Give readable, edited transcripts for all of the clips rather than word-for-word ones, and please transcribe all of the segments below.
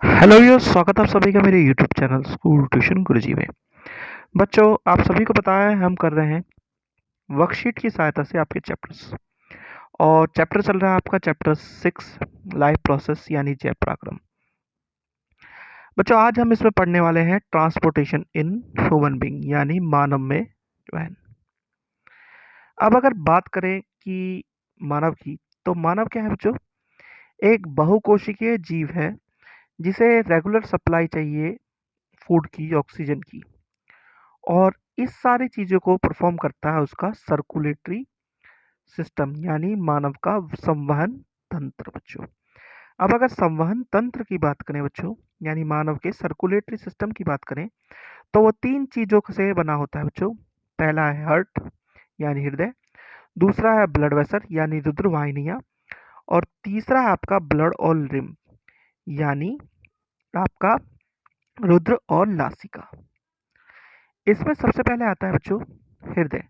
Hello viewers, स्वागत है आप सभी का मेरे यूट्यूब चैनल स्कूल ट्यूशन गुरुजी में। बच्चों, आप सभी को पता है हम कर रहे हैं वर्कशीट की सहायता से आपके चैप्टर्स। और चैप्टर चल रहा है आपका चैप्टर 6 लाइफ प्रोसेस यानी जैव पराक्रम। बच्चों, आज हम इसमें पढ़ने वाले हैं ट्रांसपोर्टेशन इन ह्यूमन बीइंग यानी मानव में वहन। अब अगर बात करें कि मानव की, तो मानव क्या है बच्चों? एक बहुकोशिकीय जीव है जिसे रेगुलर सप्लाई चाहिए फूड की, ऑक्सीजन की। और इस सारी चीज़ों को परफॉर्म करता है उसका सर्कुलेटरी सिस्टम यानी मानव का संवहन तंत्र बच्चों। अब अगर संवहन तंत्र की बात करें बच्चों, यानी मानव के सर्कुलेटरी सिस्टम की बात करें, तो वो तीन चीज़ों से बना होता है बच्चों। पहला है हार्ट यानी हृदय, दूसरा है ब्लड वेसल यानी रुद्र वाहिनियाँ, और तीसरा है आपका ब्लड और रिम यानी आपका रुद्र और लासिका। इसमें सबसे पहले आता है बच्चों हृदय।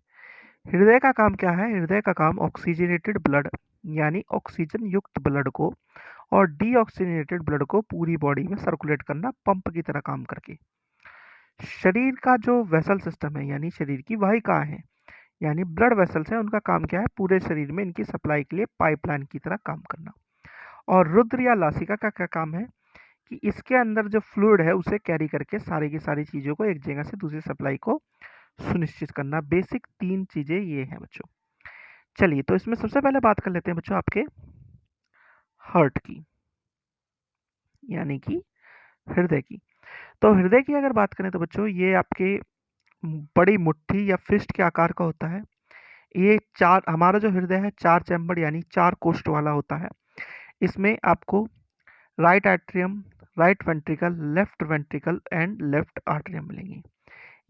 हृदय का काम क्या है? हृदय का काम ऑक्सीजनेटेड ब्लड यानी ऑक्सीजन युक्त ब्लड को और डीऑक्सीजनेटेड ब्लड को पूरी बॉडी में सर्कुलेट करना, पंप की तरह काम करके। शरीर का जो वेसल सिस्टम है यानी शरीर की वाहिकाएं हैं यानी ब्लड वेसल्स हैं, उनका काम क्या है? पूरे शरीर में इनकी सप्लाई के लिए पाइपलाइन की तरह काम करना। और रुद्र या लासिका का क्या काम है कि इसके अंदर जो फ्लूइड है उसे कैरी करके सारी की सारी चीज़ों को एक जगह से दूसरी सप्लाई को सुनिश्चित करना। बेसिक तीन चीज़ें ये हैं बच्चों। चलिए, तो इसमें सबसे पहले बात कर लेते हैं बच्चों आपके हार्ट की, यानी कि हृदय की। तो हृदय की अगर बात करें तो बच्चों ये आपके बड़ी मुट्ठी या फिस्ट के आकार का होता है। ये चार, हमारा जो हृदय है चार चैम्बर यानी चार कोष्ठ वाला होता है। इसमें आपको right atrium, right ventricle, left ventricle and left atrium मिलेंगे,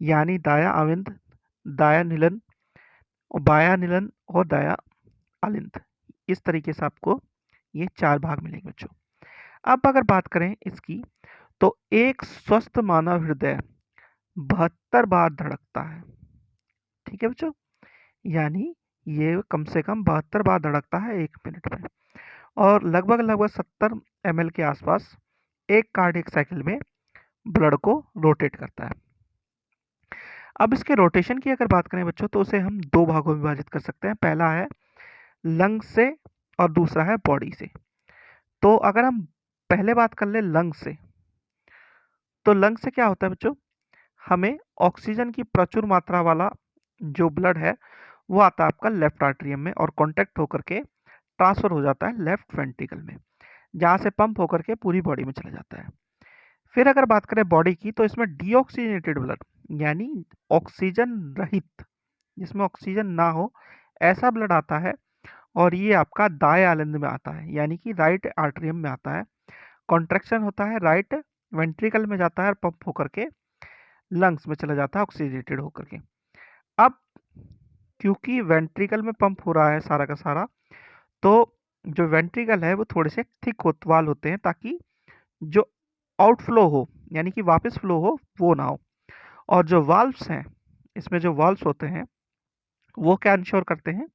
यानी दाया अविंद, दाया निलन और बाया निलन और दाया अलिंद। इस तरीके से आपको ये चार भाग मिलेंगे बच्चों। अब अगर बात करें इसकी, तो एक स्वस्थ मानव हृदय 72 बार धड़कता है। ठीक है बच्चों, यानी ये कम से कम 72 बार धड़कता है 1 मिनट में। और लगभग लगभग 70 ml के आसपास एक कार्डियक साइकिल में ब्लड को रोटेट करता है। अब इसके रोटेशन की अगर बात करें बच्चों, तो उसे हम दो भागों में विभाजित कर सकते हैं। पहला है लंग्स से और दूसरा है बॉडी से। तो अगर हम पहले बात कर ले लंग्स से, तो लंग्स से क्या होता है बच्चों? हमें ऑक्सीजन की प्रचुर मात्रा वाला जो ब्लड है वो आता है आपका लेफ्ट आर्टरियम में और कांटेक्ट होकर के ट्रांसफर हो जाता है लेफ्ट वेंट्रिकल में, जहाँ से पंप होकर के पूरी बॉडी में चला जाता है। फिर अगर बात करें बॉडी की, तो इसमें डीऑक्सीजनेटेड ब्लड यानी ऑक्सीजन रहित, जिसमें ऑक्सीजन ना हो, ऐसा ब्लड आता है और ये आपका दाएं आलिंद में आता है यानी कि राइट आर्टरियम में आता है। कॉन्ट्रैक्शन होता है, राइट वेंट्रिकल में जाता है और पंप होकर के लंग्स में चला जाता है ऑक्सीजनेटेड होकर के। अब क्योंकि वेंट्रिकल में पंप हो रहा है सारा का सारा, तो जो वेंट्रिकल है वो थोड़े से थिक वाल होते हैं, ताकि जो आउटफ्लो हो यानी कि वापस फ्लो हो वो ना हो। और जो वाल्व्स हैं, इसमें जो वाल्व्स होते हैं वो क्या इंश्योर करते हैं?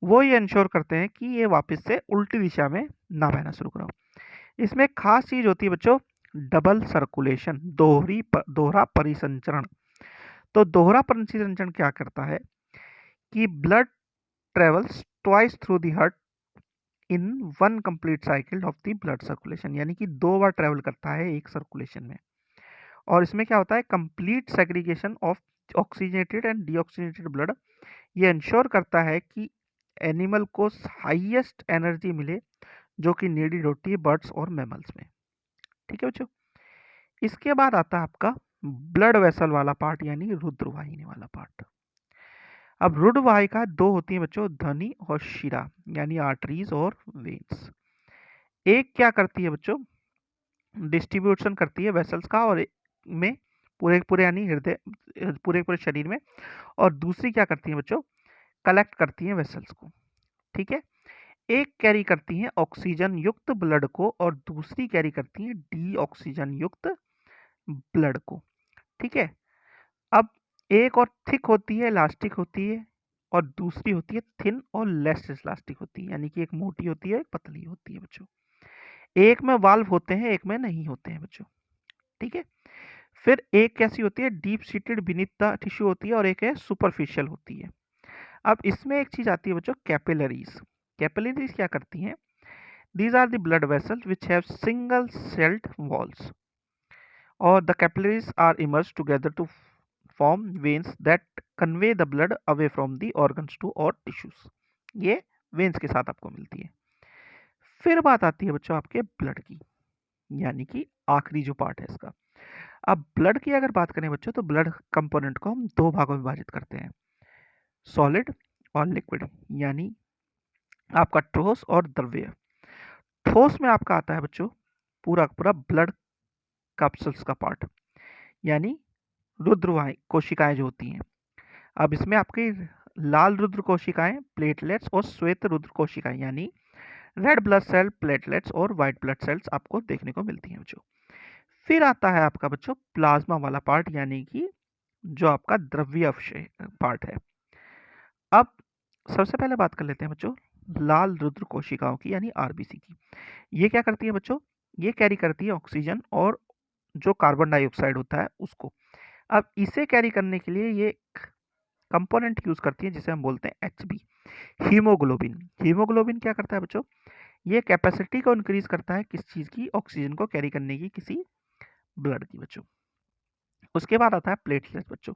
वो ये इंश्योर करते हैं कि ये वापस से उल्टी दिशा में ना बहना शुरू करो। इसमें एक खास चीज होती है बच्चों, डबल सर्कुलेशन, दोहरा परिसंचरण। तो दोहरा परिसंचरण क्या करता है कि blood travels twice through the heart in one complete cycle of the blood circulation, यानी कि दो बार ट्रेवल करता है एक सर्कुलेशन में। और इसमें क्या होता है? Complete segregation of oxygenated and deoxygenated blood. ये इंश्योर करता है कि एनिमल को हाईएस्ट एनर्जी मिले जो कि नीडेड होती है बर्ड्स और मैमल्स में। ठीक है बच्चों, इसके बाद आता है आपका ब्लड वेसल वाला पार्ट यानी रुद्र वाहिनी वाला पार्ट। अब रुद्र वाहिका दो होती है बच्चों, धनी और शिरा यानी आर्टरीज और वेन्स। एक क्या करती है बच्चों? डिस्ट्रीब्यूशन करती है वेसल्स का और में पूरे पूरे यानी हृदय, पूरे पूरे शरीर में। और दूसरी क्या करती है बच्चों? कलेक्ट करती है वेसल्स को। ठीक है, एक कैरी करती है ऑक्सीजन युक्त ब्लड को और दूसरी कैरी करती है डी ऑक्सीजन युक्त ब्लड को। ठीक है, अब एक और थिक होती है, इलास्टिक होती है, और दूसरी होती है थिन और लेस इलास्टिक होती है, यानी कि एक मोटी होती है एक पतली होती है बच्चों। एक में वाल्व होते हैं, एक में नहीं होते हैं बच्चों, ठीक है। फिर एक कैसी होती है, deep seated beneath the tissue होती है, और एक है सुपरफिशियल होती है। अब इसमें एक चीज आती है बच्चों, कैपिलरीज। कैपिलरीज क्या करती हैं? These are the blood vessels which have single celled walls, or the capillaries are immersed together to form veins that convey the blood away from the organs to or tissues. ये veins के साथ आपको मिलती है। फिर बात आती है बच्चों आपके ब्लड की, यानी कि आखिरी जो पार्ट है इसका। अब ब्लड की अगर बात करें बच्चों, तो ब्लड कंपोनेंट को हम दो भागों में विभाजित करते हैं, सॉलिड और लिक्विड, यानी आपका ठोस और द्रव्य। ठोस में आपका आता है बच्चों पूरा पूरा ब्लड कैप्सूल्स का पार्ट, यानी रुद्र कोशिकाएं जो होती हैं। अब इसमें आपकी लाल रुद्र कोशिकाएं, प्लेटलेट्स, और श्वेत रुद्र कोशिकाएं यानी रेड ब्लड सेल, प्लेटलेट्स और व्हाइट ब्लड सेल्स आपको देखने को मिलती हैं बच्चों। फिर आता है आपका बच्चों प्लाज्मा वाला पार्ट, यानी कि जो आपका द्रव्य अवशय पार्ट है। अब सबसे पहले बात कर लेते हैं बच्चों लाल रुद्र कोशिकाओं की, यानी आरबीसी की। ये क्या करती है बच्चों? ये कैरी करती है ऑक्सीजन और जो कार्बन डाइऑक्साइड होता है उसको। अब इसे कैरी करने के लिए ये कंपोनेंट यूज करती है जिसे हम बोलते हैं एचबी, हीमोग्लोबिन। हीमोग्लोबिन क्या करता है बच्चों? ये कैपेसिटी को इंक्रीज करता है, किस चीज की? ऑक्सीजन को कैरी करने की, किसी ब्लड की बच्चों। उसके बाद आता है प्लेटलेट बच्चों।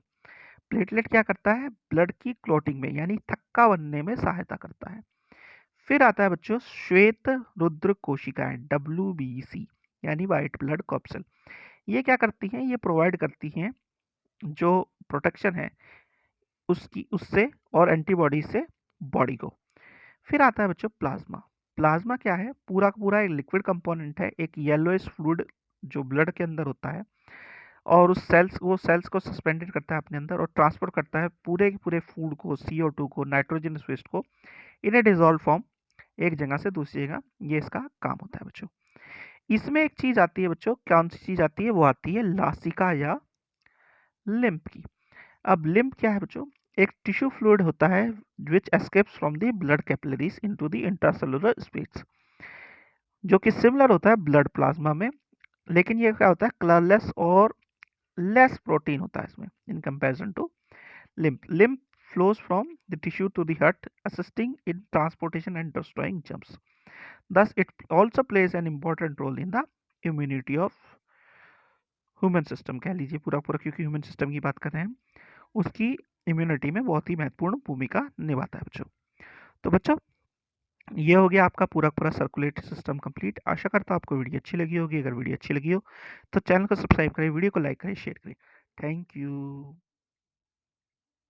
प्लेटलेट क्या करता है? ब्लड की क्लोटिंग में, यानी थक्का बनने में सहायता करता है। फिर आता है बच्चों श्वेत रुद्र कोशिकाएं, WBC, यानी व्हाइट ब्लड कॉर्पसेल। ये क्या करती हैं? ये प्रोवाइड करती हैं जो प्रोटेक्शन है उससे और एंटीबॉडी से बॉडी को। फिर आता है बच्चों प्लाज्मा। प्लाज्मा क्या है? पूरा का पूरा एक लिक्विड कंपोनेंट है, एक येलोइश फ्लूइड जो ब्लड के अंदर होता है, और वो सेल्स को सस्पेंडेड करता है अपने अंदर और ट्रांसपोर्ट करता है पूरे के पूरे फूड को, CO2 को, नाइट्रोजन वेस्ट को इन ए डिजॉल्व फॉर्म एक जगह से दूसरी जगह। ये इसका काम होता है बच्चों। इसमें एक चीज आती है बच्चों, कौन सी चीज आती है? वो आती है लासिका या लिम्फ की। अब लिम्फ क्या है बच्चों? एक टिश्यू फ्लूइड होता है which escapes from the blood capillaries into the intracellular space, जो कि सिमिलर होता है ब्लड प्लाज्मा में, लेकिन ये क्या होता है? कलरलेस और लेस प्रोटीन होता है इसमें in comparison to lymph. Lymph flows from the tissue to the heart, assisting in transportation and destroying germs. Thus, it also plays an important role in the immunity of human system, कह लीजिए पूरा पूरा, क्योंकि human system की बात कर रहे हैं, उसकी इम्यूनिटी में बहुत ही महत्वपूर्ण भूमिका निभाता है बच्चों। तो बच्चों ये हो गया आपका पूरा पूरा सर्कुलेटरी सिस्टम कंप्लीट। आशा करता हूँ आपको वीडियो अच्छी लगी होगी। अगर वीडियो अच्छी लगी हो तो चैनल को सब्सक्राइब करें, वीडियो को लाइक करें, शेयर करें। Thank you.